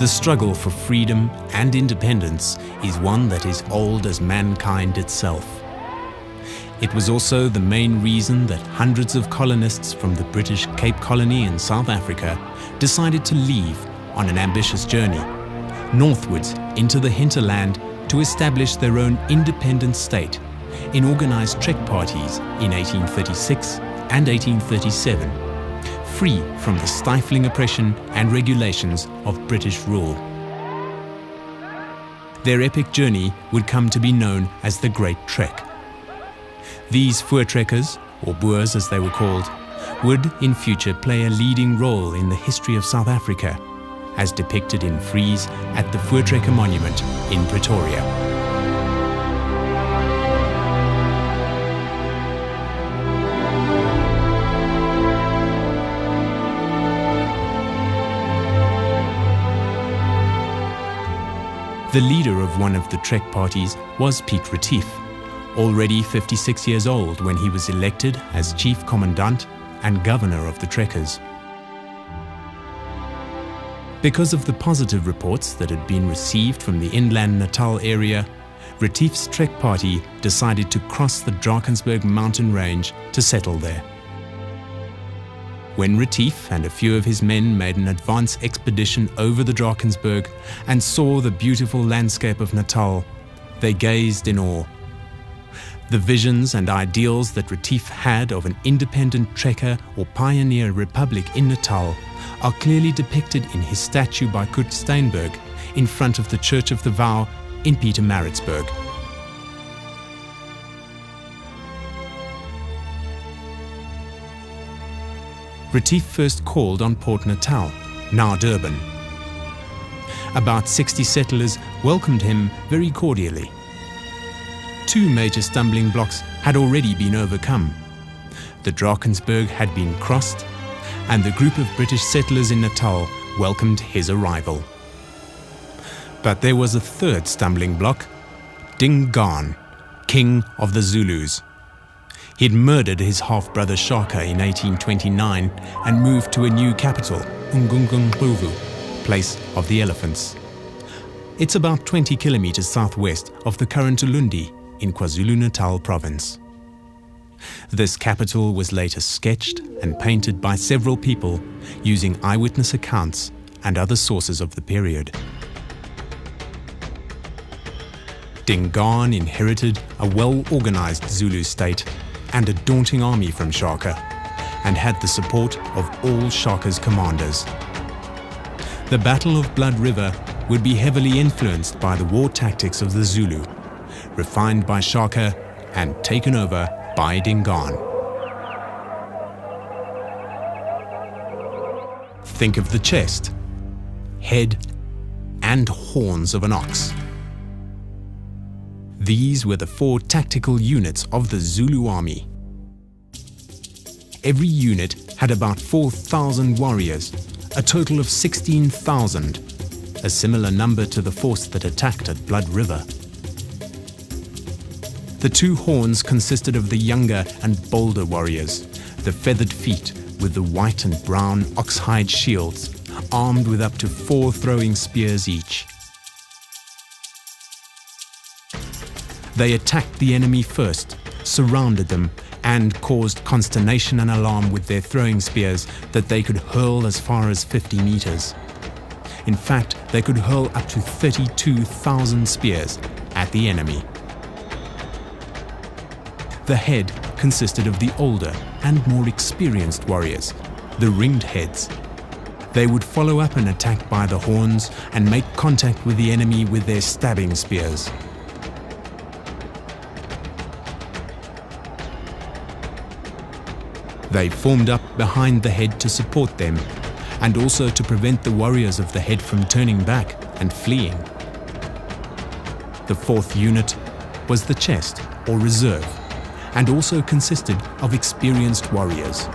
The struggle for freedom and independence is one that is old as mankind itself. It was also the main reason that hundreds of colonists from the British Cape Colony in South Africa decided to leave on an ambitious journey, northwards into the hinterland to establish their own independent state in organized trek parties in 1836 and 1837, free from the stifling oppression and regulations of British rule. Their epic journey would come to be known as the Great Trek. These voortrekkers, or Boers as they were called, would in future play a leading role in the history of South Africa, as depicted in frieze at the Voortrekker Monument in Pretoria. The leader of one of the trek parties was Piet Retief, already 56 years old when he was elected as Chief Commandant and Governor of the Trekkers. Because of the positive reports that had been received from the inland Natal area, Retief's trek party decided to cross the Drakensberg mountain range to settle there. When Retief and a few of his men made an advance expedition over the Drakensberg and saw the beautiful landscape of Natal, they gazed in awe. The visions and ideals that Retief had of an independent trekker or pioneer republic in Natal are clearly depicted in his statue by Kurt Steinberg in front of the Church of the Vow in Pietermaritzburg. Retief first called on Port Natal, now Durban. About 60 settlers welcomed him very cordially. Two major stumbling blocks had already been overcome. The Drakensberg had been crossed, and the group of British settlers in Natal welcomed his arrival. But there was a third stumbling block, Dingaan, king of the Zulus. He'd murdered his half-brother Shaka in 1829 and moved to a new capital, Umgungundlovu, place of the elephants. It's about 20 kilometers southwest of the current Ulundi in KwaZulu-Natal province. This capital was later sketched and painted by several people using eyewitness accounts and other sources of the period. Dingaan inherited a well-organized Zulu state and a daunting army from Shaka, and had the support of all Shaka's commanders. The Battle of Blood River would be heavily influenced by the war tactics of the Zulu, refined by Shaka and taken over by Dingaan. Think of the chest, head, and horns of an ox. These were the 4 tactical units of the Zulu army. Every unit had about 4,000 warriors, a total of 16,000, a similar number to the force that attacked at Blood River. The 2 horns consisted of the younger and bolder warriors, the feathered feet with the white and brown oxhide shields, armed with up to 4 throwing spears each. They attacked the enemy first, surrounded them, and caused consternation and alarm with their throwing spears that they could hurl as far as 50 meters. In fact, they could hurl up to 32,000 spears at the enemy. The head consisted of the older and more experienced warriors, the ringed heads. They would follow up an attack by the horns and make contact with the enemy with their stabbing spears. They formed up behind the head to support them, and also to prevent the warriors of the head from turning back and fleeing. The 4th unit was the chest, or reserve, and also consisted of experienced warriors.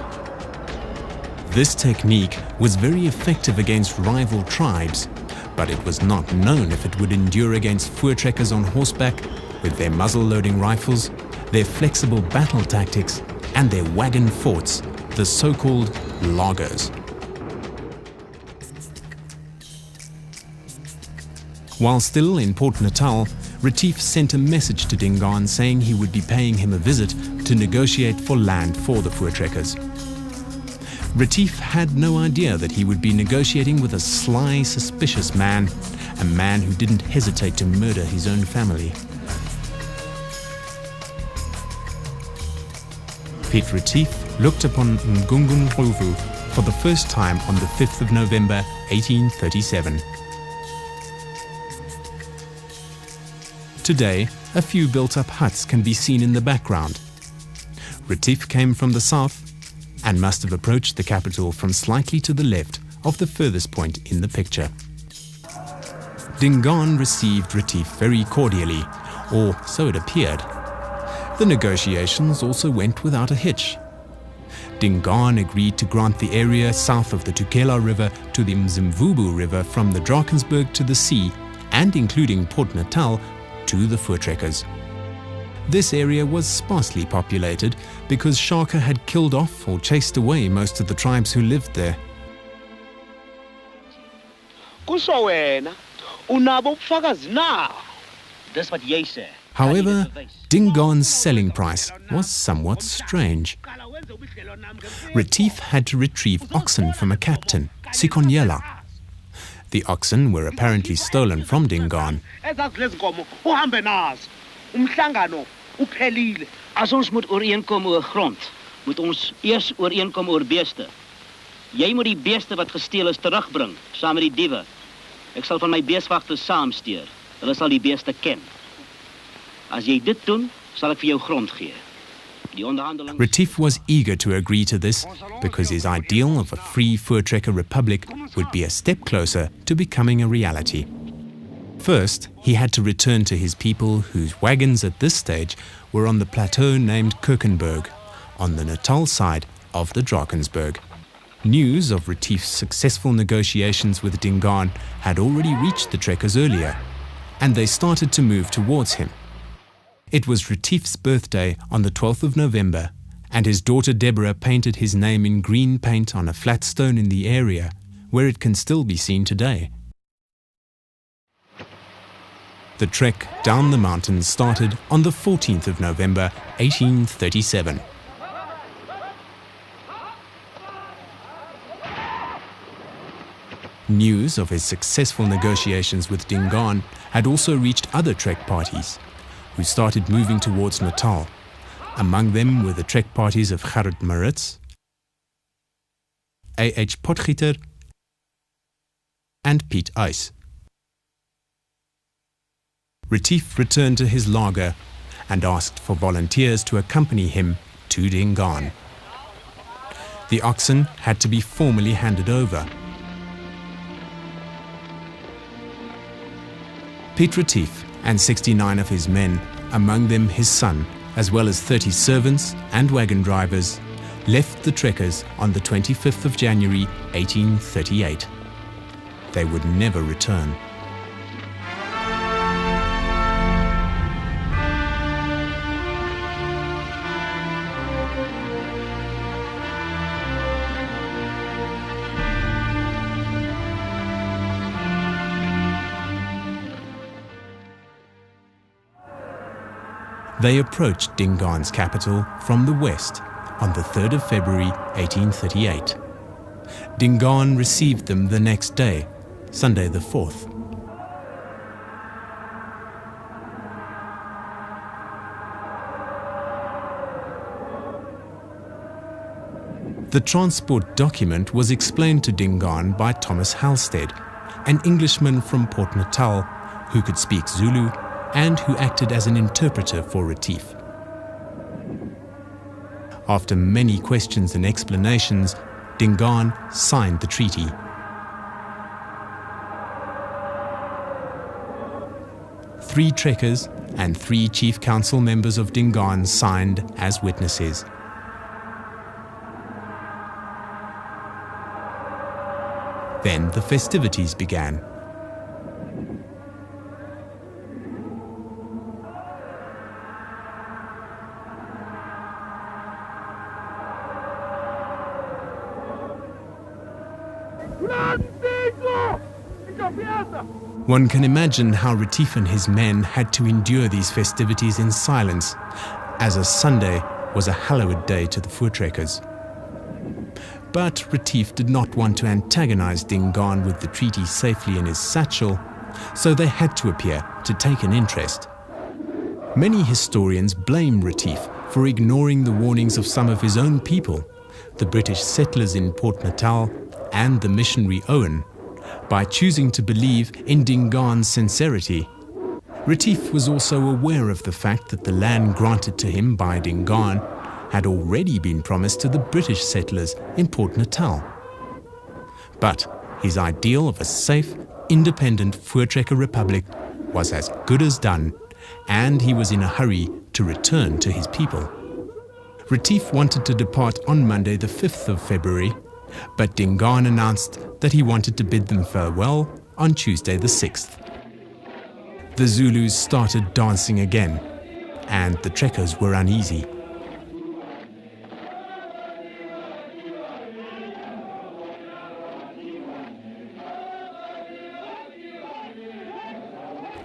This technique was very effective against rival tribes, but it was not known if it would endure against voortrekkers on horseback with their muzzle-loading rifles, their flexible battle tactics, and their wagon forts, the so-called lagers. While still in Port Natal, Retief sent a message to Dingaan saying he would be paying him a visit to negotiate for land for the Voortrekkers. Retief had no idea that he would be negotiating with a sly, suspicious man, a man who didn't hesitate to murder his own family. Piet Retief looked upon Mgungun for the first time on the 5th of November 1837. Today, a few built-up huts can be seen in the background. Retief came from the south and must have approached the capital from slightly to the left of the furthest point in the picture. Dingaan received Retief very cordially, or so it appeared. The negotiations also went without a hitch. Dingaan agreed to grant the area south of the Tukela River to the Mzimvubu River from the Drakensberg to the sea, and including Port Natal, to the Voortrekkers. This area was sparsely populated because Shaka had killed off or chased away most of the tribes who lived there. However, Dingaan's selling price was somewhat strange. Retief had to retrieve oxen from a captain, Sikonyela. The oxen were apparently stolen from Dingaan. As ons moet ooreenkom oor grond, moet ons eers ooreenkom oor beeste. Jy moet die beeste wat gesteel is terugbring, saam met die diewe. Ek sal van my beeswagters saamstuur. Hulle sal die beeste ken. As jy dit doen, sal ek vir jou grond gee. Retief was eager to agree to this because his ideal of a free Voortrekker republic would be a step closer to becoming a reality. First, he had to return to his people whose wagons at this stage were on the plateau named Kirkenberg, on the Natal side of the Drakensberg. News of Retief's successful negotiations with Dingaan had already reached the trekkers earlier, and they started to move towards him. It was Retief's birthday on the 12th of November, and his daughter Deborah painted his name in green paint on a flat stone in the area, where it can still be seen today. The trek down the mountains started on the 14th of November 1837. News of his successful negotiations with Dingaan had also reached other trek parties, who started moving towards Natal. Among them were the trek parties of Gerrit Maritz, A.H. Potgieter, and Piet Uys. Retief returned to his laager and asked for volunteers to accompany him to Dingaan. The oxen had to be formally handed over. Piet Retief and 69 of his men, among them his son, as well as 30 servants and wagon drivers, left the trekkers on the 25th of January 1838. They would never return. They approached Dingaan's capital from the west on the 3rd of February 1838. Dingaan received them the next day, Sunday the 4th. The transport document was explained to Dingaan by Thomas Halstead, an Englishman from Port Natal who could speak Zulu and who acted as an interpreter for Retief. After many questions and explanations, Dingaan signed the treaty. Three trekkers and 3 chief council members of Dingaan signed as witnesses. Then the festivities began. One can imagine how Retief and his men had to endure these festivities in silence, as a Sunday was a hallowed day to the Voortrekkers. But Retief did not want to antagonize Dingaan with the treaty safely in his satchel, so they had to appear to take an interest. Many historians blame Retief for ignoring the warnings of some of his own people, the British settlers in Port Natal and the missionary Owen, by choosing to believe in Dingaan's sincerity. Retief was also aware of the fact that the land granted to him by Dingaan had already been promised to the British settlers in Port Natal. But his ideal of a safe, independent Voortrekker Republic was as good as done, and he was in a hurry to return to his people. Retief wanted to depart on Monday the 5th of February, but Dingaan announced that he wanted to bid them farewell on Tuesday the 6th. The Zulus started dancing again, and the trekkers were uneasy.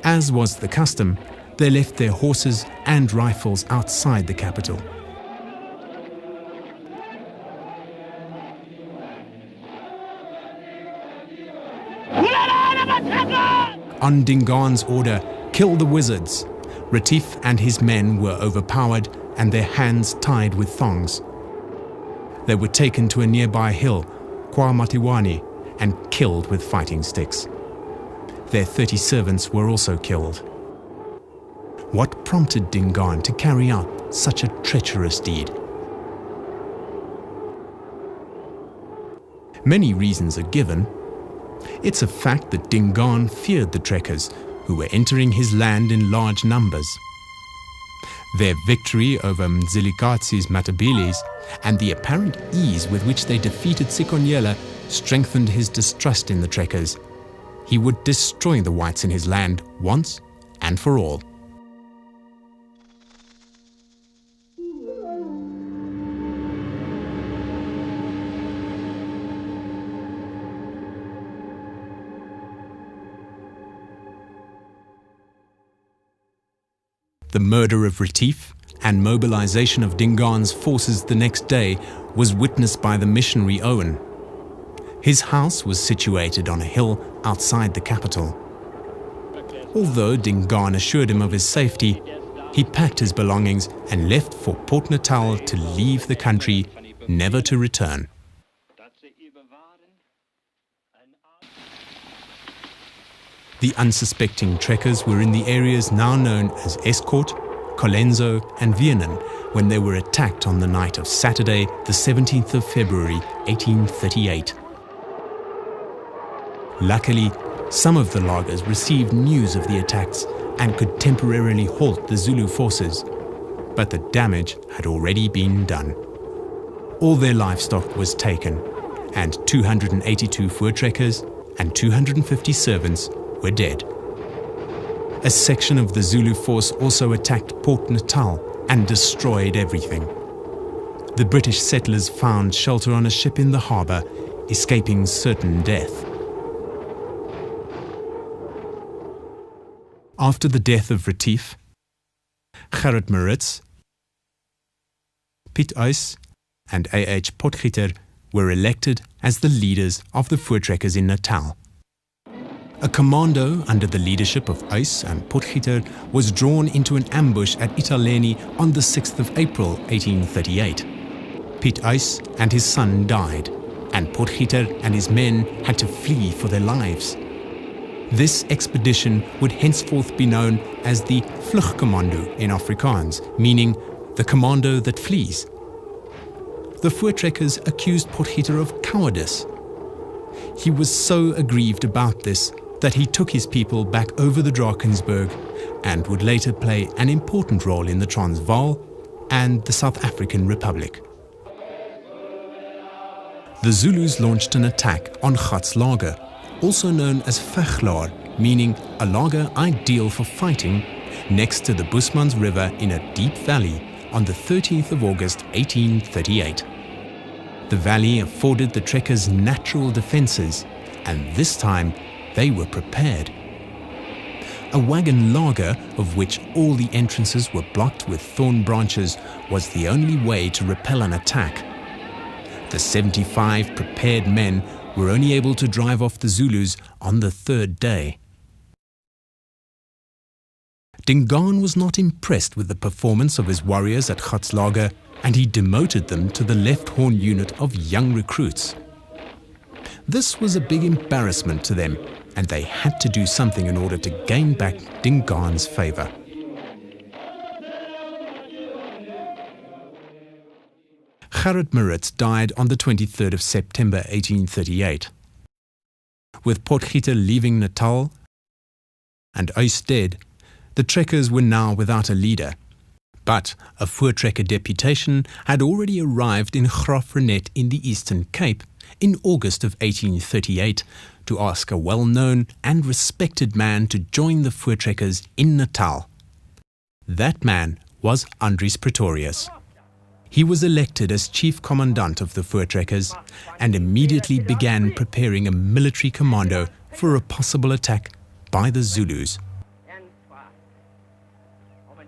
As was the custom, they left their horses and rifles outside the capital. On Dingaan's order, kill the wizards, Retief and his men were overpowered and their hands tied with thongs. They were taken to a nearby hill, Kwa Matiwani, and killed with fighting sticks. Their 30 servants were also killed. What prompted Dingaan to carry out such a treacherous deed? Many reasons are given. It's a fact that Dingaan feared the trekkers, who were entering his land in large numbers. Their victory over Mzilikazi's Matabeles and the apparent ease with which they defeated Sikonyela strengthened his distrust in the trekkers. He would destroy the whites in his land once and for all. The murder of Retief and mobilization of Dingaan's forces the next day was witnessed by the missionary Owen. His house was situated on a hill outside the capital. Although Dingaan assured him of his safety, he packed his belongings and left for Port Natal to leave the country, never to return. The unsuspecting trekkers were in the areas now known as Escourt, Colenso and Vienna when they were attacked on the night of Saturday, the 17th of February, 1838. Luckily, some of the lagers received news of the attacks and could temporarily halt the Zulu forces, but the damage had already been done. All their livestock was taken, and 282 Voortrekkers and 250 servants were dead. A section of the Zulu force also attacked Port Natal and destroyed everything. The British settlers found shelter on a ship in the harbour, escaping certain death. After the death of Retief, Gerrit Maritz, Piet Uys and A.H. Potgieter were elected as the leaders of the Voortrekkers in Natal. A commando under the leadership of Uys and Potgieter was drawn into an ambush at Italeni on the 6th of April 1838. Piet Uys and his son died, and Potgieter and his men had to flee for their lives. This expedition would henceforth be known as the Vlugkommando in Afrikaans, meaning the commando that flees. The Voortrekkers accused Potgieter of cowardice. He was so aggrieved about this that he took his people back over the Drakensberg and would later play an important role in the Transvaal and the South African Republic. The Zulus launched an attack on Gat's Lager, also known as Veglaar, meaning a lager ideal for fighting, next to the Bushmans River in a deep valley on the 13th of August 1838. The valley afforded the trekkers natural defences, and this time they were prepared. A wagon laager, of which all the entrances were blocked with thorn branches, was the only way to repel an attack. The 75 prepared men were only able to drive off the Zulus on the third day. Dingaan was not impressed with the performance of his warriors at Gotslager, and he demoted them to the left horn unit of young recruits. This was a big embarrassment to them, and they had to do something in order to gain back Dingaan's favor. Gerrit Maritz died on the 23rd of September 1838. With Potgieter leaving Natal and Uys dead, the trekkers were now without a leader. But a voortrekker deputation had already arrived in Graaff-Reinet in the Eastern Cape in August of 1838 to ask a well-known and respected man to join the voortrekkers in Natal. That man was Andries Pretorius. He was elected as chief commandant of the voortrekkers and immediately began preparing a military commando for a possible attack by the Zulus.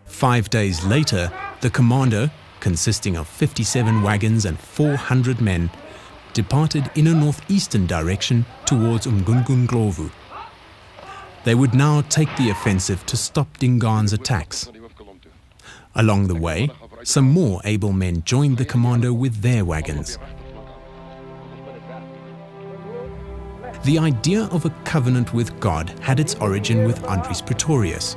5 days later, the commando, consisting of 57 wagons and 400 men, departed in a northeastern direction towards Umgungundlovu. They would now take the offensive to stop Dingaan's attacks. Along the way, some more able men joined the commando with their wagons. The idea of a covenant with God had its origin with Andries Pretorius.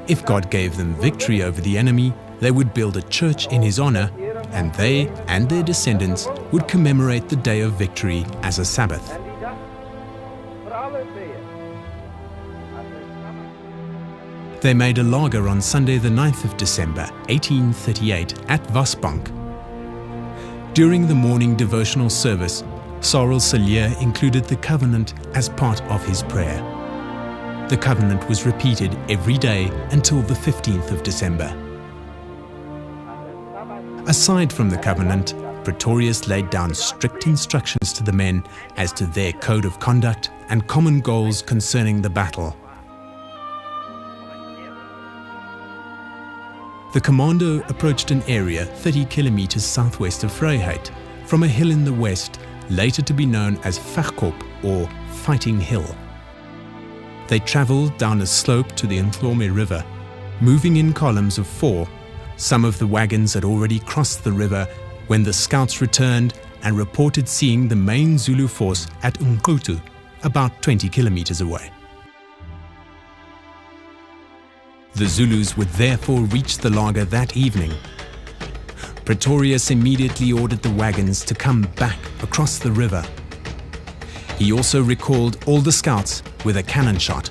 If God gave them victory over the enemy, they would build a church in his honor, and they and their descendants would commemorate the day of victory as a Sabbath. They made a laager on Sunday the 9th of December 1838 at Wasbank. During the morning devotional service, Sarel Cilliers included the covenant as part of his prayer. The covenant was repeated every day until the 15th of December. Aside from the covenant, Pretorius laid down strict instructions to the men as to their code of conduct and common goals concerning the battle. The commando approached an area 30 kilometers southwest of Vryheid from a hill in the west, later to be known as Vegkop or Fighting Hill. They traveled down a slope to the Nhlome River, moving in columns of 4. Some of the wagons had already crossed the river when the scouts returned and reported seeing the main Zulu force at Umgutu, about 20 kilometers away. The Zulus would therefore reach the laager that evening. Pretorius immediately ordered the wagons to come back across the river. He also recalled all the scouts with a cannon shot.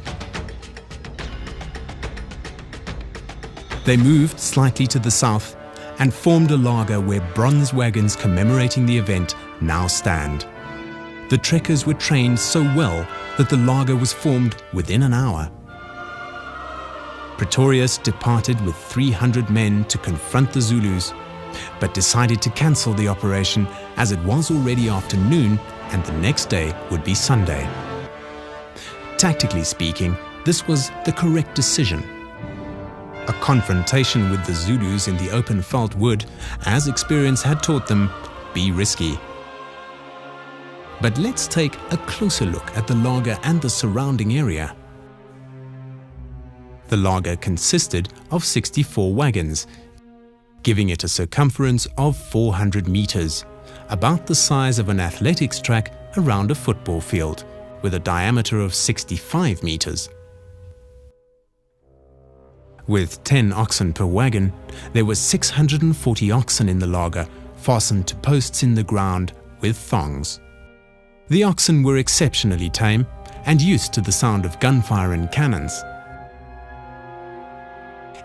They moved slightly to the south and formed a laager where bronze wagons commemorating the event now stand. The trekkers were trained so well that the laager was formed within an hour. Pretorius departed with 300 men to confront the Zulus, but decided to cancel the operation as it was already afternoon and the next day would be Sunday. Tactically speaking, this was the correct decision. A confrontation with the Zulus in the open veld would, as experience had taught them, be risky. But let's take a closer look at the laager and the surrounding area. The laager consisted of 64 wagons, giving it a circumference of 400 meters, about the size of an athletics track around a football field, with a diameter of 65 meters. With 10 oxen per wagon, there were 640 oxen in the laager, fastened to posts in the ground with thongs. The oxen were exceptionally tame and used to the sound of gunfire and cannons.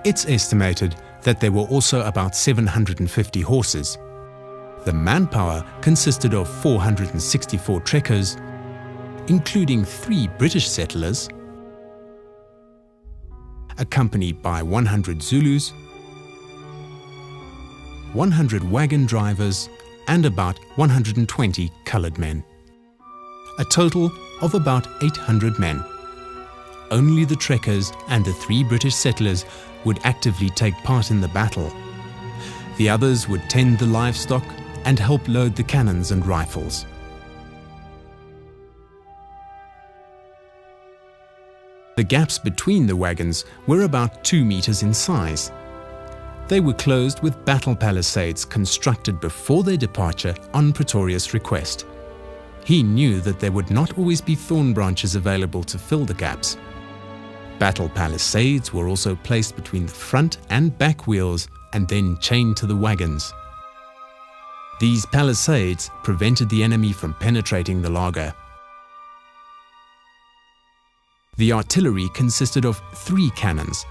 It's estimated that there were also about 750 horses. The manpower consisted of 464 trekkers, including 3 British settlers, accompanied by 100 Zulus, 100 wagon drivers, and about 120 coloured men. A total of about 800 men. only the trekkers and the 3 British settlers would actively take part in the battle. The others would tend the livestock and help load the cannons and rifles. The gaps between the wagons were about 2 meters in size. They were closed with battle palisades constructed before their departure on Pretorius' request. He knew that there would not always be thorn branches available to fill the gaps. Battle palisades were also placed between the front and back wheels and then chained to the wagons. These palisades prevented the enemy from penetrating the laager. The artillery consisted of 3 cannons,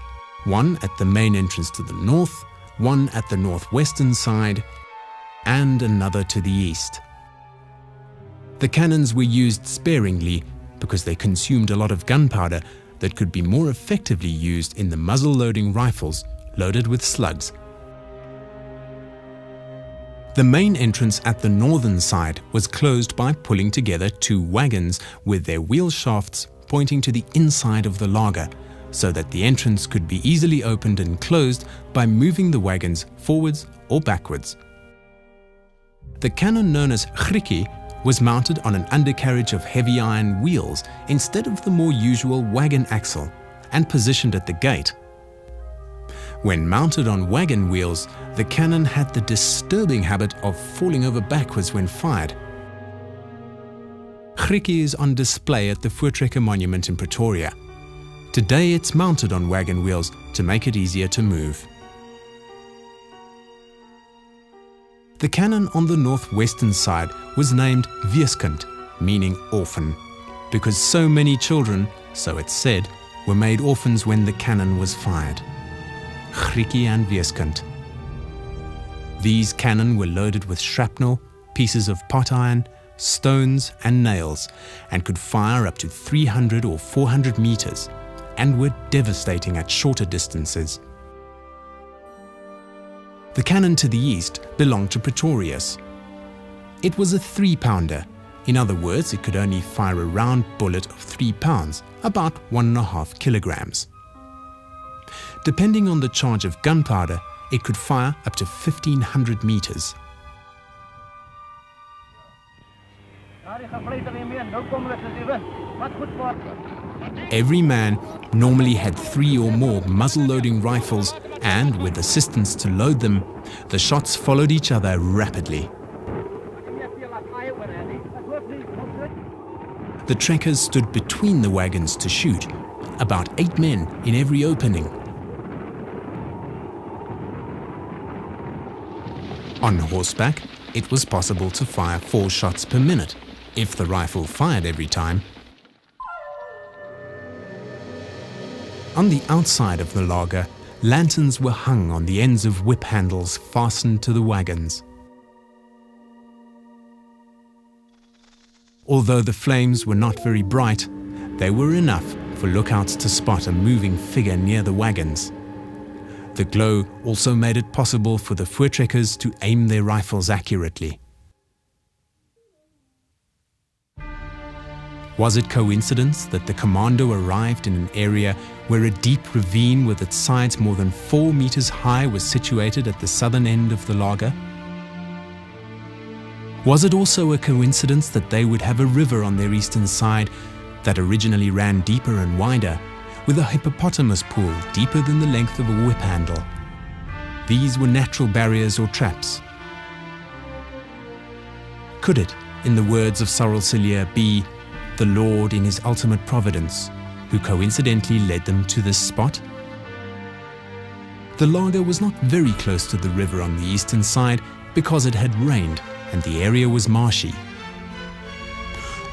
one at the main entrance to the north, one at the northwestern side, and another to the east. The cannons were used sparingly because they consumed a lot of gunpowder that could be more effectively used in the muzzle-loading rifles loaded with slugs. The main entrance at the northern side was closed by pulling together 2 wagons with their wheel shafts pointing to the inside of the laager, so that the entrance could be easily opened and closed by moving the wagons forwards or backwards. The cannon known as grikkie was mounted on an undercarriage of heavy iron wheels instead of the more usual wagon axle and positioned at the gate. When mounted on wagon wheels, the cannon had the disturbing habit of falling over backwards when fired. Grikkie is on display at the Voortrekker Monument in Pretoria. Today it's mounted on wagon wheels to make it easier to move. The cannon on the northwestern side was named Weeskind, meaning orphan, because so many children, so it's said, were made orphans when the cannon was fired. Grikkie and Weeskind. These cannon were loaded with shrapnel, pieces of pot iron, stones and nails, and could fire up to 300 or 400 meters, and were devastating at shorter distances. The cannon to the east belonged to Pretorius. It was a 3-pounder. In other words, it could only fire a round bullet of 3 pounds, about 1.5 kilograms. Depending on the charge of gunpowder, it could fire up to 1,500 meters. Every man normally had 3 or more muzzle-loading rifles, and with assistance to load them, the shots followed each other rapidly. The trekkers stood between the wagons to shoot, about 8 men in every opening. On horseback, it was possible to fire 4 shots per minute, if the rifle fired every time. On the outside of the laager, lanterns were hung on the ends of whip handles fastened to the wagons. Although the flames were not very bright, they were enough for lookouts to spot a moving figure near the wagons. The glow also made it possible for the voortrekkers to aim their rifles accurately. Was it coincidence that the commando arrived in an area where a deep ravine with its sides more than 4 meters high was situated at the southern end of the laager? Was it also a coincidence that they would have a river on their eastern side that originally ran deeper and wider, with a hippopotamus pool deeper than the length of a whip handle? These were natural barriers or traps. Could it, in the words of Sorel Cilliers, be the Lord in his ultimate providence, who coincidentally led them to this spot? The laager was not very close to the river on the eastern side because it had rained and the area was marshy.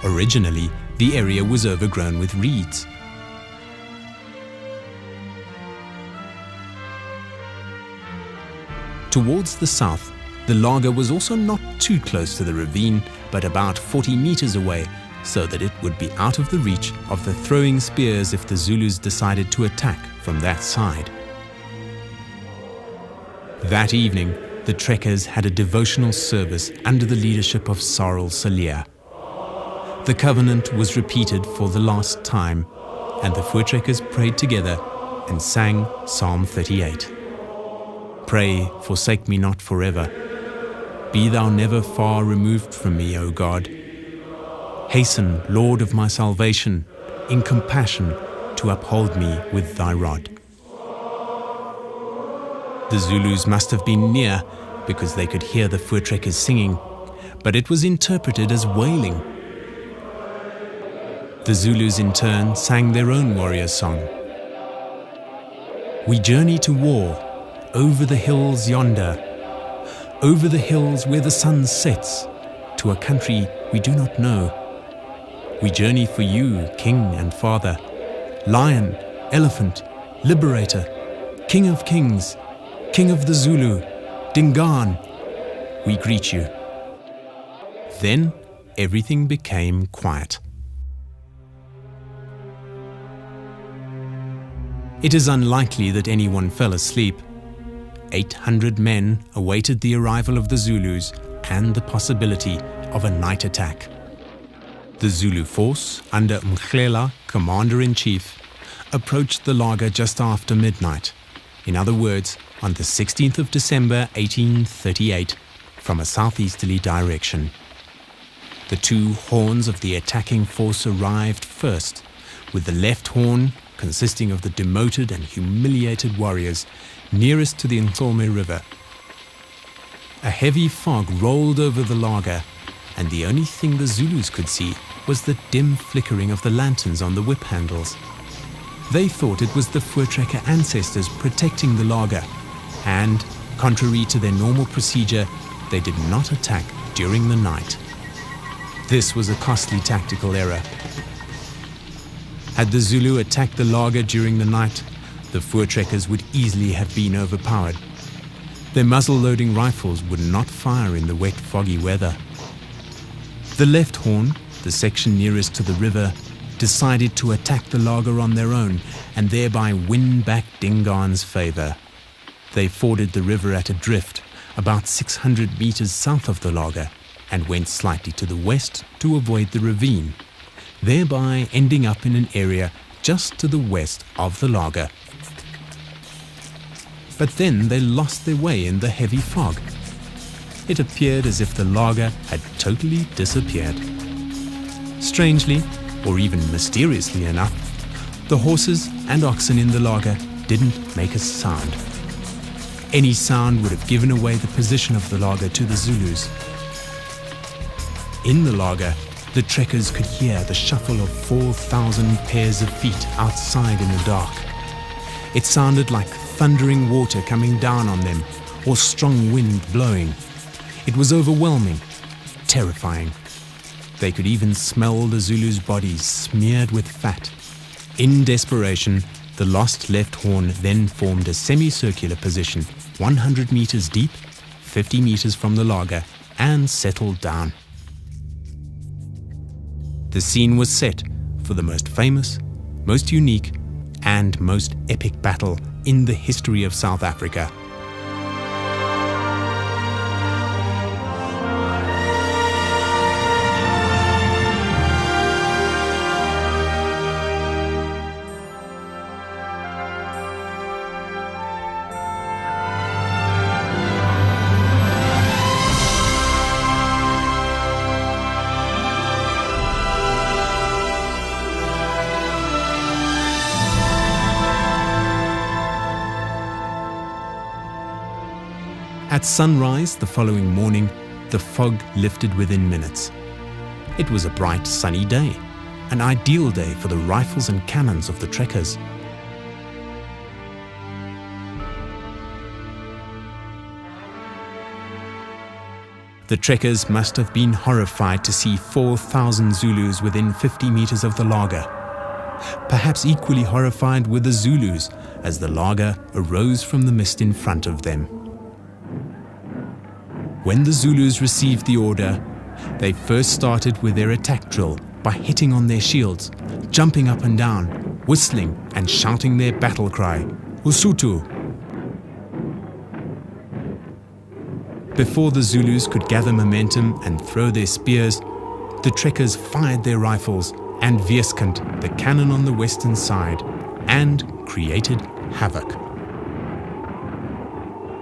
Originally, the area was overgrown with reeds. Towards the south, the laager was also not too close to the ravine, but about 40 meters away, so that it would be out of the reach of the throwing spears if the Zulus decided to attack from that side. That evening, the trekkers had a devotional service under the leadership of Sorel Cilliers. The covenant was repeated for the last time, and the voortrekkers prayed together and sang Psalm 38. Pray, forsake me not forever. Be thou never far removed from me, O God. Hasten, Lord of my salvation, in compassion to uphold me with thy rod. The Zulus must have been near because they could hear the voortrekkers singing, but it was interpreted as wailing. The Zulus in turn sang their own warrior song. We journey to war, over the hills yonder, over the hills where the sun sets, to a country we do not know. We journey for you, King and Father, Lion, Elephant, Liberator, King of Kings, King of the Zulu, Dingaan. We greet you. Then everything became quiet. It is unlikely that anyone fell asleep. 800 men awaited the arrival of the Zulus and the possibility of a night attack. The Zulu force, under Mkhlela, commander-in-chief, approached the laager just after midnight. In other words, on the 16th of December 1838, from a southeasterly direction. The two horns of the attacking force arrived first, with the left horn, consisting of the demoted and humiliated warriors, nearest to the Nhlome River. A heavy fog rolled over the laager, and the only thing the Zulus could see was the dim flickering of the lanterns on the whip handles. They thought it was the voortrekker ancestors protecting the laager, and, contrary to their normal procedure, they did not attack during the night. This was a costly tactical error. Had the Zulu attacked the laager during the night, the voortrekkers would easily have been overpowered. Their muzzle-loading rifles would not fire in the wet, foggy weather. The left horn, the section nearest to the river, decided to attack the laager on their own and thereby win back Dingaan's favor. They forded the river at a drift, about 600 meters south of the laager, and went slightly to the west to avoid the ravine, thereby ending up in an area just to the west of the laager. But then they lost their way in the heavy fog. It appeared as if the laager had totally disappeared. Strangely, or even mysteriously enough, the horses and oxen in the laager didn't make a sound. Any sound would have given away the position of the laager to the Zulus. In the laager, the trekkers could hear the shuffle of 4,000 pairs of feet outside in the dark. It sounded like thundering water coming down on them, or strong wind blowing. It was overwhelming, terrifying. They could even smell the Zulus' bodies smeared with fat. In desperation, the lost left horn then formed a semicircular position, 100 meters deep, 50 meters from the laager, and settled down. The scene was set for the most famous, most unique, and most epic battle in the history of South Africa. At sunrise the following morning, the fog lifted within minutes. It was a bright, sunny day, an ideal day for the rifles and cannons of the trekkers. The trekkers must have been horrified to see 4,000 Zulus within 50 meters of the laager. Perhaps equally horrified were the Zulus as the laager arose from the mist in front of them. When the Zulus received the order, they first started with their attack drill by hitting on their shields, jumping up and down, whistling and shouting their battle cry, Usutu. Before the Zulus could gather momentum and throw their spears, the trekkers fired their rifles and Weeskant, the cannon on the western side, and created havoc.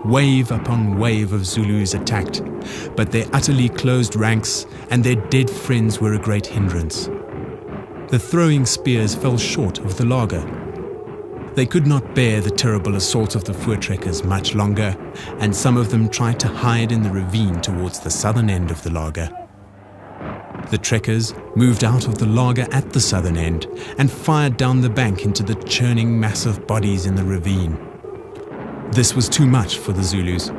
Wave upon wave of Zulus attacked, but their utterly closed ranks and their dead friends were a great hindrance. The throwing spears fell short of the laager. They could not bear the terrible assault of the voortrekkers much longer, and some of them tried to hide in the ravine towards the southern end of the laager. The trekkers moved out of the laager at the southern end and fired down the bank into the churning mass of bodies in the ravine. This was too much for the Zulus.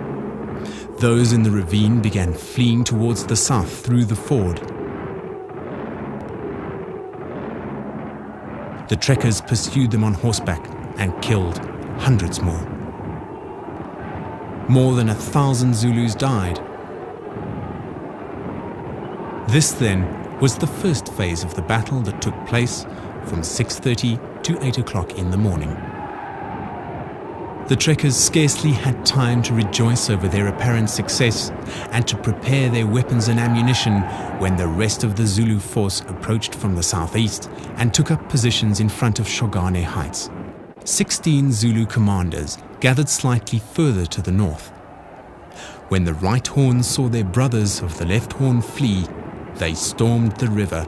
Those in the ravine began fleeing towards the south through the ford. The trekkers pursued them on horseback and killed hundreds more. More than 1,000 Zulus died. This then was the first phase of the battle that took place from 6:30 to 8 o'clock in the morning. The trekkers scarcely had time to rejoice over their apparent success and to prepare their weapons and ammunition when the rest of the Zulu force approached from the southeast and took up positions in front of Shogane Heights. 16 Zulu commanders gathered slightly further to the north. When the right horn saw their brothers of the left horn flee, they stormed the river.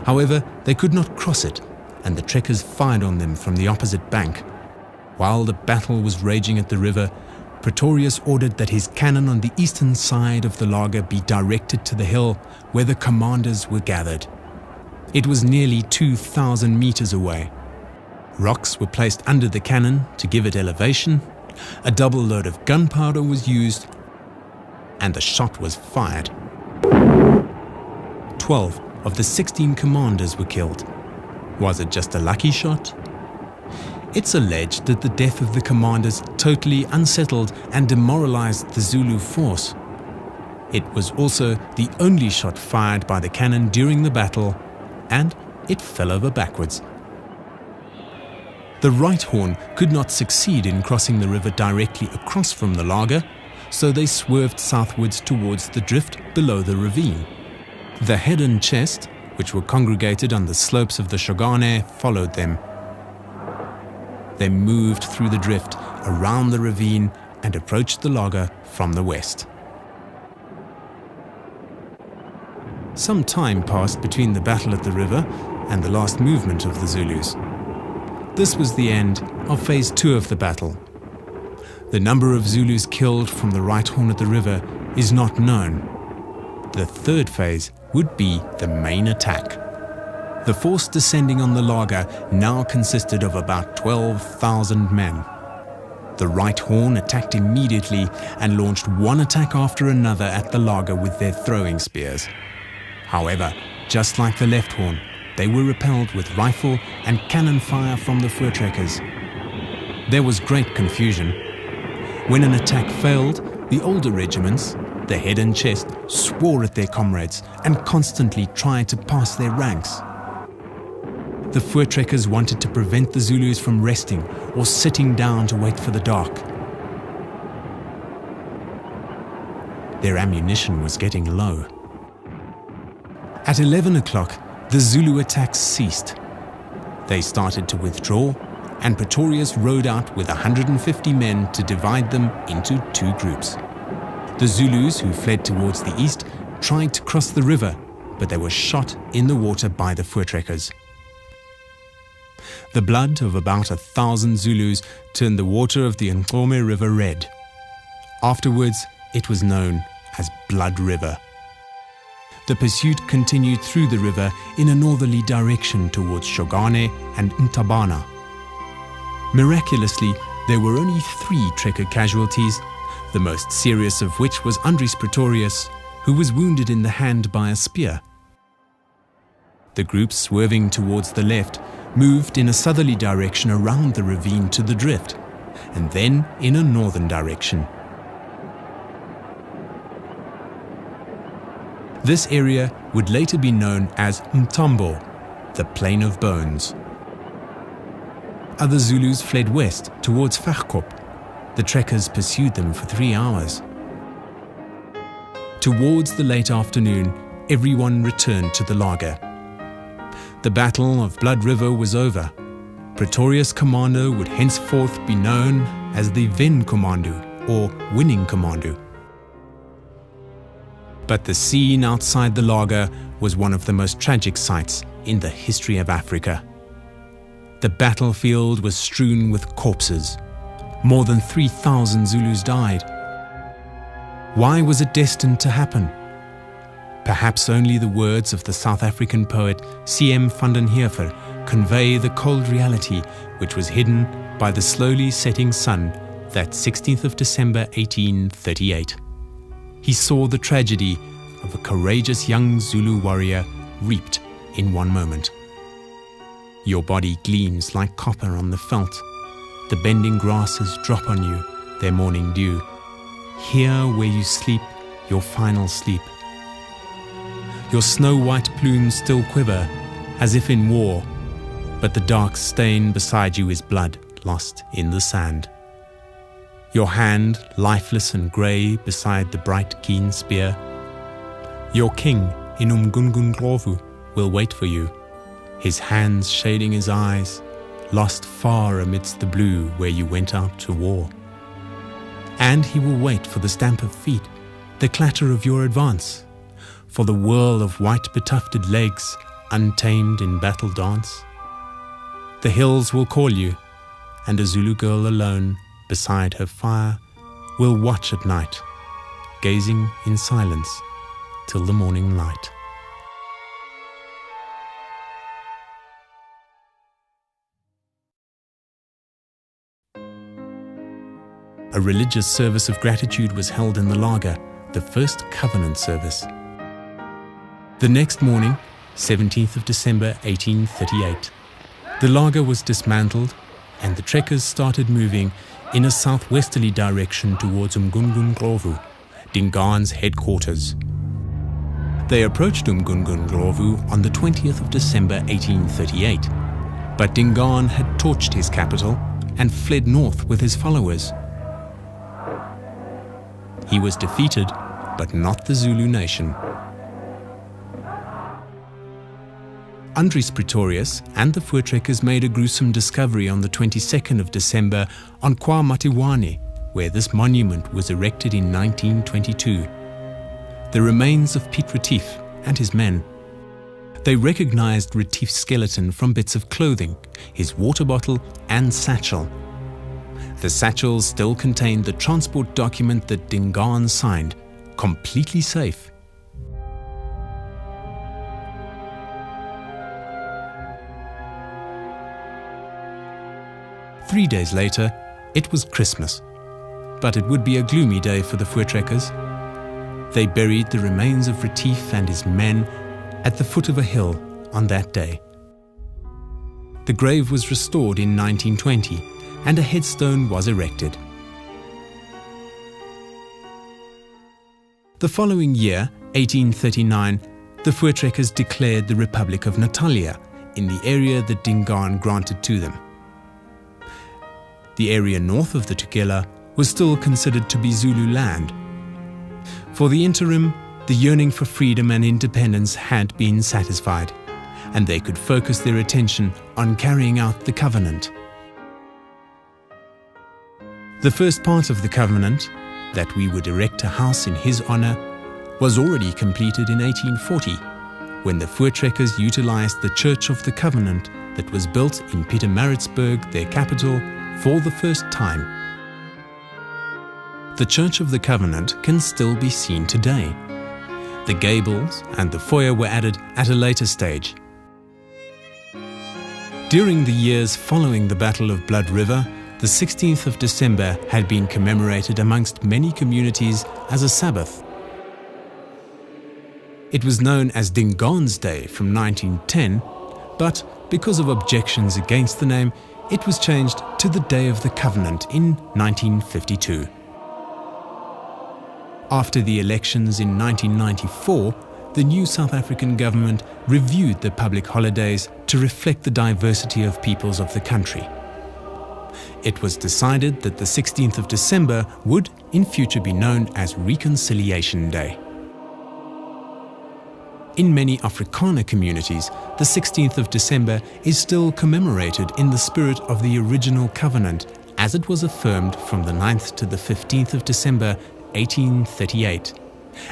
However, they could not cross it, and the trekkers fired on them from the opposite bank. While the battle was raging at the river, Pretorius ordered that his cannon on the eastern side of the laager be directed to the hill where the commanders were gathered. It was nearly 2,000 meters away. Rocks were placed under the cannon to give it elevation, a double load of gunpowder was used, and the shot was fired. 12 of the 16 commanders were killed. Was it just a lucky shot? It's alleged that the death of the commanders totally unsettled and demoralized the Zulu force. It was also the only shot fired by the cannon during the battle, and it fell over backwards. The right horn could not succeed in crossing the river directly across from the laager, so they swerved southwards towards the drift below the ravine. The head and chest, which were congregated on the slopes of the Shogane, followed them. They moved through the drift, around the ravine, and approached the laager from the west. Some time passed between the battle at the river and the last movement of the Zulus. This was the end of phase 2 of the battle. The number of Zulus killed from the right horn at the river is not known. The third phase would be the main attack. The force descending on the laager now consisted of about 12,000 men. The right horn attacked immediately and launched one attack after another at the laager with their throwing spears. However, just like the left horn, they were repelled with rifle and cannon fire from the voortrekkers. There was great confusion. When an attack failed, the older regiments, the head and chest, swore at their comrades and constantly tried to pass their ranks. The voortrekkers wanted to prevent the Zulus from resting or sitting down to wait for the dark. Their ammunition was getting low. At 11 o'clock, the Zulu attacks ceased. They started to withdraw, and Pretorius rode out with 150 men to divide them into 2 groups. The Zulus who fled towards the east tried to cross the river, but they were shot in the water by the voortrekkers. The blood of about 1,000 Zulus turned the water of the Nkome River red. Afterwards, it was known as Blood River. The pursuit continued through the river in a northerly direction towards Shogane and Ntabana. Miraculously, there were only 3 trekker casualties, the most serious of which was Andries Pretorius, who was wounded in the hand by a spear. The group swerving towards the left moved in a southerly direction around the ravine to the drift, and then in a northern direction. This area would later be known as Mtambo, the Plain of Bones. Other Zulus fled west towards Verkop. The trekkers pursued them for 3 hours. Towards the late afternoon, everyone returned to the laager. The Battle of Blood River was over. Pretorius' commando would henceforth be known as the Wen Commando, or Winning Commando. But the scene outside the laager was one of the most tragic sights in the history of Africa. The battlefield was strewn with corpses. More than 3,000 Zulus died. Why was it destined to happen? Perhaps only the words of the South African poet C.M. van den Heever convey the cold reality which was hidden by the slowly setting sun that 16th of December 1838. He saw the tragedy of a courageous young Zulu warrior reaped in one moment. Your body gleams like copper on the veldt. The bending grasses drop on you their morning dew. Here where you sleep your final sleep. Your snow-white plumes still quiver as if in war, but the dark stain beside you is blood lost in the sand. Your hand, lifeless and grey beside the bright keen spear. Your king in Umgungundlovu will wait for you, his hands shading his eyes, lost far amidst the blue where you went out to war. And he will wait for the stamp of feet, the clatter of your advance, for the whirl of white betufted legs untamed in battle dance. The hills will call you, and a Zulu girl alone beside her fire will watch at night, gazing in silence till the morning light. A religious service of gratitude was held in the laager, the first covenant service. The next morning, 17th of December 1838, the laager was dismantled and the trekkers started moving in a southwesterly direction towards Umgungundlovu, Dingaan's headquarters. They approached Umgungundlovu on the 20th of December 1838, but Dingaan had torched his capital and fled north with his followers. He was defeated, but not the Zulu nation. Andries Pretorius and the Voortrekkers made a gruesome discovery on the 22nd of December on Kwa Matiwane, where this monument was erected in 1922. The remains of Piet Retief and his men. They recognized Retief's skeleton from bits of clothing, his water bottle and satchel. The satchel still contained the transport document that Dingaan signed, completely safe. Three days later, it was Christmas, but it would be a gloomy day for the Voortrekkers. They buried the remains of Retief and his men at the foot of a hill on that day. The grave was restored in 1920 and a headstone was erected. The following year, 1839, the Voortrekkers declared the Republic of Natalia in the area that Dingaan granted to them. The area north of the Tugela was still considered to be Zulu land. For the interim, the yearning for freedom and independence had been satisfied, and they could focus their attention on carrying out the covenant. The first part of the covenant, that we would erect a house in his honor, was already completed in 1840, when the Voortrekkers utilized the Church of the Covenant that was built in Pietermaritzburg, their capital, for the first time. The Church of the Covenant can still be seen today. The gables and the foyer were added at a later stage. During the years following the Battle of Blood River, the 16th of December had been commemorated amongst many communities as a Sabbath. It was known as Dingaan's Day from 1910, but because of objections against the name, it was changed to the Day of the Covenant in 1952. After the elections in 1994, the new South African government reviewed the public holidays to reflect the diversity of peoples of the country. It was decided that the 16th of December would in future be known as Reconciliation Day. In many Afrikaner communities, the 16th of December is still commemorated in the spirit of the original covenant, as it was affirmed from the 9th to the 15th of December 1838,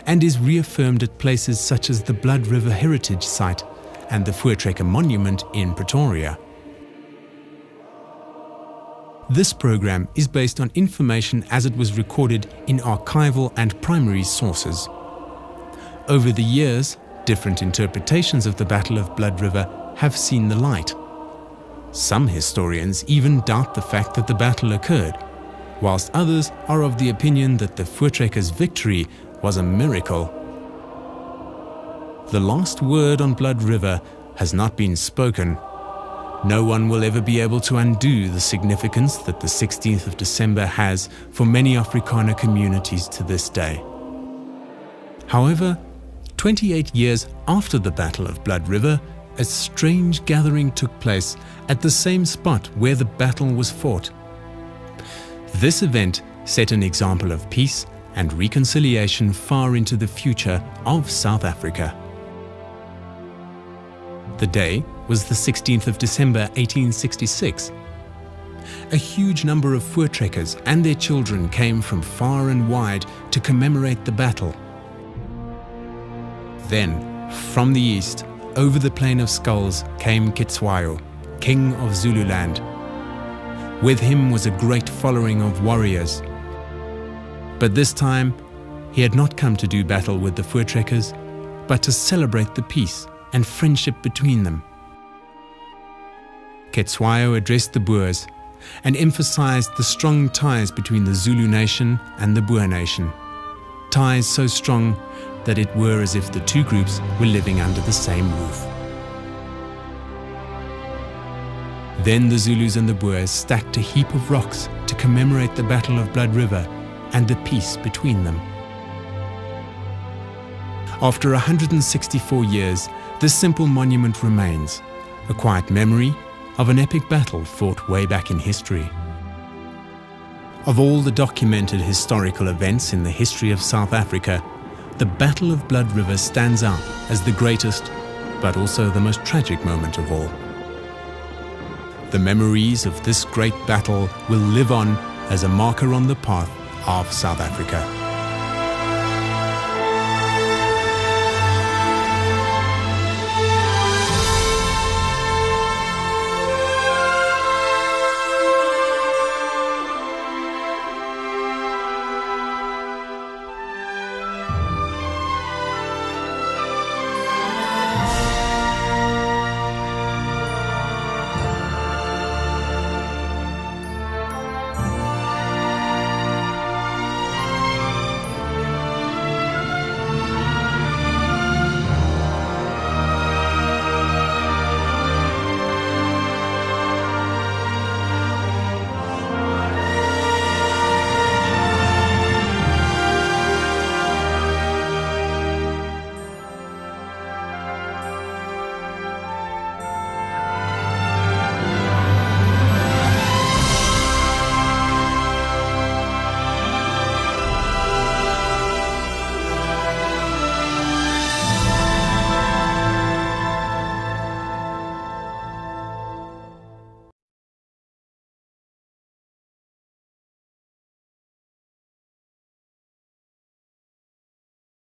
and is reaffirmed at places such as the Blood River Heritage Site and the Voortrekker Monument in Pretoria. This program is based on information as it was recorded in archival and primary sources. Over the years, different interpretations of the Battle of Blood River have seen the light. Some historians even doubt the fact that the battle occurred, whilst others are of the opinion that the Voortrekkers' victory was a miracle. The last word on Blood River has not been spoken. No one will ever be able to undo the significance that the 16th of December has for many Afrikaner communities to this day. However, 28 years after the Battle of Blood River, a strange gathering took place at the same spot where the battle was fought. This event set an example of peace and reconciliation far into the future of South Africa. The day was the 16th of December 1866. A huge number of Voortrekkers and their children came from far and wide to commemorate the battle. Then, from the east, over the Plain of Skulls, came Cetshwayo, king of Zululand. With him was a great following of warriors. But this time, he had not come to do battle with the Voortrekkers, but to celebrate the peace and friendship between them. Cetshwayo addressed the Boers and emphasized the strong ties between the Zulu nation and the Boer nation. Ties so strong that it were as if the two groups were living under the same roof. Then the Zulus and the Boers stacked a heap of rocks to commemorate the Battle of Blood River and the peace between them. After 164 years, this simple monument remains, a quiet memory of an epic battle fought way back in history. Of all the documented historical events in the history of South Africa, the Battle of Blood River stands out as the greatest, but also the most tragic moment of all. The memories of this great battle will live on as a marker on the path of South Africa.